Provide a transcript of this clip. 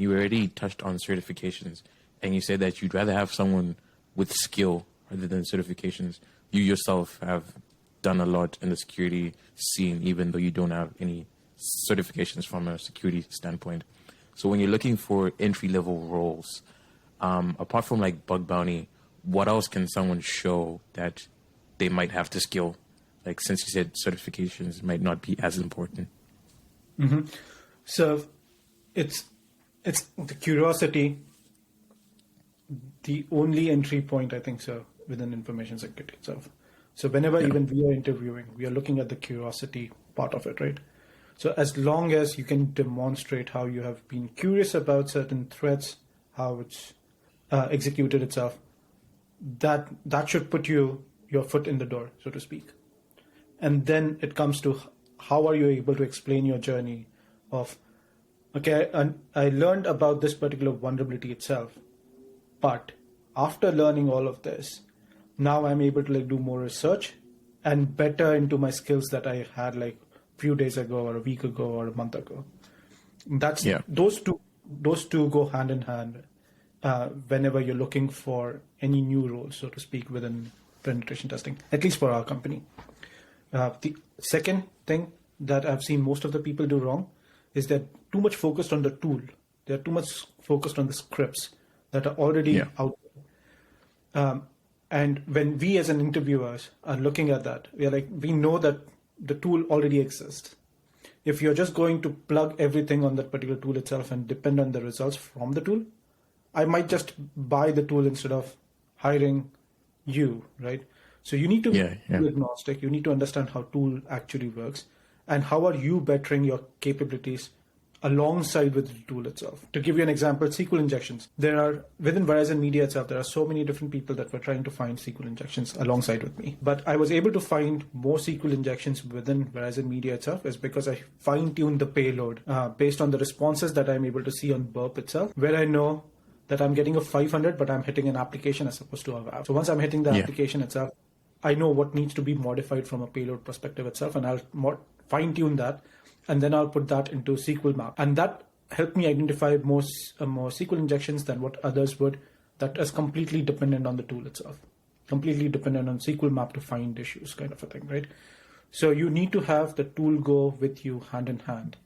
You already touched on certifications, and you said that you'd rather have someone with skill rather than certifications. You yourself have done a lot in the security scene, even though you don't have any certifications from a security standpoint. So when you're looking for entry-level roles, apart from like bug bounty, what else can someone show that they might have the skill? Like, since you said certifications might not be as important. Mm-hmm. So it's the curiosity, the only entry point, I think so, within information security itself. So whenever even we are interviewing, we are looking at the curiosity part of it, right? So as long as you can demonstrate how you have been curious about certain threats, how it's executed itself, that should put your foot in the door, so to speak. And then it comes to how are you able to explain your journey of, okay, and I learned about this particular vulnerability itself, but after learning all of this, now I'm able to like do more research and better into my skills that I had like a few days ago or a week ago or a month ago. That's those two go hand in hand whenever you're looking for any new role, so to speak, within penetration testing, at least for our company. The second thing that I've seen most of the people do wrong is they're too much focused on the tool. They're too much focused on the scripts that are already out there. And when we as an interviewers are looking at that, we know that the tool already exists. If you're just going to plug everything on that particular tool itself and depend on the results from the tool, I might just buy the tool instead of hiring you, right? So you need to be agnostic. You need to understand how tool actually works and how are you bettering your capabilities alongside with the tool itself. To give you an example, SQL injections. There are, within Verizon Media itself, there are so many different people that were trying to find SQL injections alongside with me. But I was able to find more SQL injections within Verizon Media itself is because I fine-tuned the payload based on the responses that I'm able to see on Burp itself, where I know that I'm getting a 500, but I'm hitting an application as opposed to a app. So once I'm hitting the application itself, I know what needs to be modified from a payload perspective itself, and I'll fine-tune that, and then I'll put that into SQL map. And that helped me identify more SQL injections than what others would. That is completely dependent on the tool itself, completely dependent on SQL map to find issues, kind of a thing, right? So you need to have the tool go with you hand in hand.